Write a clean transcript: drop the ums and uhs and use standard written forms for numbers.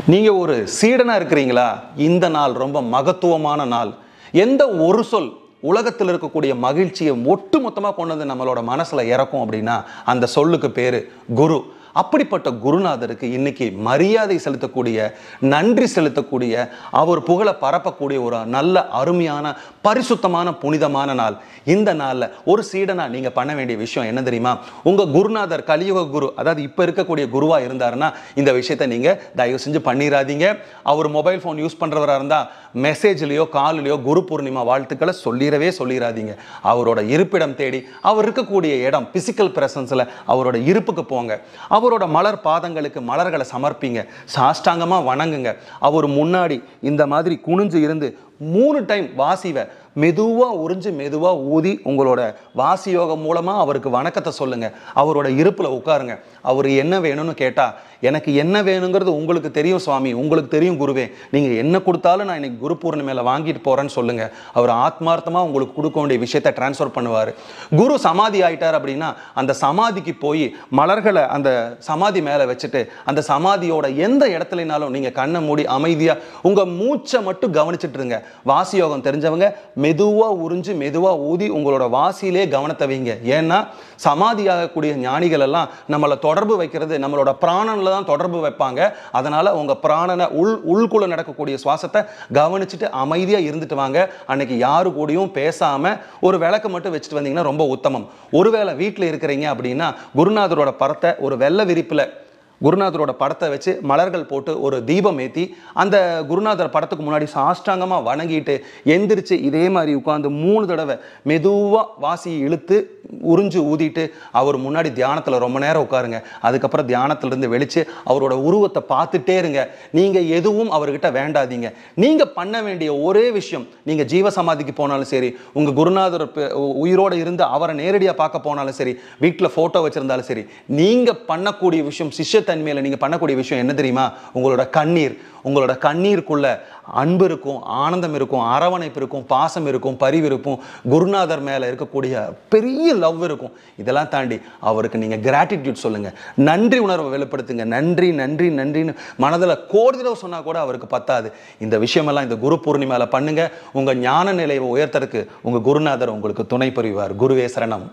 நீங்க ஒரு சீடனா இருக்கிறீங்களா? இந்த நாள் ரொம்ப மகத்துவமான நாள். எந்த ஒரு சொல் உலகத்தில் இருக்கக்கூடிய மகிழ்ச்சியை ஒட்டு மொத்தமாக கொண்டு வந்து நம்மளோட மனசுல இறக்கும் அப்படின்னா அந்த சொல்லுக்கு பேரு குரு. அப்படிப்பட்ட குருநாதருக்கு இன்னைக்கு மரியாதை செலுத்தக்கூடிய, நன்றி செலுத்தக்கூடிய, அவர் புகழை பரப்பக்கூடிய ஒரு நல்ல அருமையான பரிசுத்தமான புனிதமான நாள். இந்த நாளில் ஒரு சீடனா நீங்க பண்ண வேண்டிய விஷயம் என்ன தெரியுமா? உங்க குருநாதர் கலியுக குரு, அதாவது இப்ப இருக்கக்கூடிய குருவா இருந்தாருன்னா இந்த விஷயத்தை நீங்க தயவு செஞ்சு பண்ணிடாதீங்க. அவர் மொபைல் ஃபோன் யூஸ் பண்றவரா இருந்தா மெசேஜ்லயோ காலிலையோ குரு பூர்ணிமா வாழ்த்துக்களை சொல்லிடாதீங்க. அவரோட இருப்பிடம் தேடி, அவர் இருக்கக்கூடிய இடம் பிசிக்கல் பிரசன்ஸ்ல அவரோட இருப்புக்கு போங்க. அவரோட மலர் பாதங்களுக்கு மலர்களை சமர்ப்பிங்க. சாஷ்டாங்கமா வணங்குங்க. அவர் முன்னாடி இந்த மாதிரி குனிஞ்சு இருந்து 3 டைம் வாசிவை மெதுவா உறிஞ்சு மெதுவா ஊதி உங்களோட வாசி யோகம் மூலமா அவருக்கு வணக்கத்தை சொல்லுங்க. அவரோட இருப்புல உட்காருங்க. அவர் என்ன வேணும்னு கேட்டா, எனக்கு என்ன வேணுங்கிறது உங்களுக்கு தெரியும் சுவாமி, உங்களுக்கு தெரியும் குருவே, நீங்க என்ன கொடுத்தாலும் நான் இன்னைக்கு குரு பூர்ணிமையில வாங்கிட்டு போறேன்னு சொல்லுங்க. அவர் ஆத்மார்த்தமா உங்களுக்கு கொடுக்க வேண்டிய விஷயத்தை டிரான்ஸ்ஃபர் பண்ணுவார். குரு சமாதி ஆயிட்டார் அப்படின்னா அந்த சமாதிக்கு போய் மலர்களை அந்த சமாதி மேல வச்சுட்டு அந்த சமாதியோட எந்த இடத்துலனாலும் நீங்க கண்ணை மூடி அமைதியா உங்க மூச்சை மட்டும் கவனிச்சுட்டு இருங்க. வாசி யோகம் தெரிஞ்சவங்க மெதுவா உறிஞ்சு மெதுவா ஊதி உங்களோட வாசியிலே கவனத்தை வைங்க. ஏன்னா சமாதியாகக்கூடிய ஞானிகள் எல்லாம் நம்மளை தொடர்பு வைக்கிறது நம்மளோட பிராணன்ல தான் தொடர்பு வைப்பாங்க. அதனால உங்க பிராணனை உள்குள்ள நடக்கக்கூடிய சுவாசத்தை கவனிச்சுட்டு அமைதியா இருந்துட்டு வாங்க. அன்னைக்கு யாரு கூடயும் பேசாம ஒரு விளக்கு மட்டும் வச்சுட்டு வந்தீங்கன்னா ரொம்ப உத்தமம். ஒருவேளை வீட்டில் இருக்கிறீங்க அப்படின்னா குருநாதரோட படத்தை ஒரு வெள்ளை விரிப்புல குருநாதரோட படத்தை வச்சு மலர்கள் போட்டு ஒரு தீபம் ஏற்றி அந்த குருநாதர் படத்துக்கு முன்னாடி சாஷ்டாங்கமாக வணங்கிட்டு எந்திரிச்சு இதே மாதிரி உட்காந்து 3 தடவை மெதுவாக வாசியை இழுத்து உறிஞ்சு ஊதிட்டு அவர் முன்னாடி தியானத்தில் ரொம்ப நேரம் உட்காருங்க. அதுக்கப்புறம் தியானத்திலிருந்து வெளிச்சு அவரோட உருவத்தை பார்த்துட்டே இருங்க. நீங்கள் எதுவும் அவர்கிட்ட வேண்டாதீங்க. நீங்கள் பண்ண வேண்டிய ஒரே விஷயம், நீங்கள் ஜீவசமாதிக்கு போனாலும் சரி, உங்கள் குருநாதர் உயிரோடு இருந்து அவரை நேரடியாக பார்க்க போனாலும் சரி, வீட்டில் ஃபோட்டோ வச்சுருந்தாலும் சரி, நீங்கள் பண்ணக்கூடிய விஷயம் சிஷ்யத்தன்மையில் நீங்கள் பண்ணக்கூடிய விஷயம் என்ன தெரியுமா? உங்களோட கண்ணீருக்குள்ள அன்பு இருக்கும், ஆனந்தம் இருக்கும், அரவணைப்பு இருக்கும், பாசம் இருக்கும், பரிவு இருக்கும், குருநாதர் மேலே இருக்கக்கூடிய பெரிய லவ் இருக்கும். இதெல்லாம் தாண்டி அவருக்கு நீங்கள் கிராட்டிடியூட் சொல்லுங்க, நன்றி உணர்வை வெளிப்படுத்துங்க. நன்றி நன்றி நன்றின்னு மனதில் கோடி தடவை சொன்னால் கூட அவருக்கு பத்தாது. இந்த விஷயமெல்லாம் இந்த குரு பூர்ணிமாவில் பண்ணுங்க. உங்கள் ஞான நிலையை உயர்த்தறதுக்கு உங்கள் குருநாதர் உங்களுக்கு துணை புரிவார். குருவே சரணம்.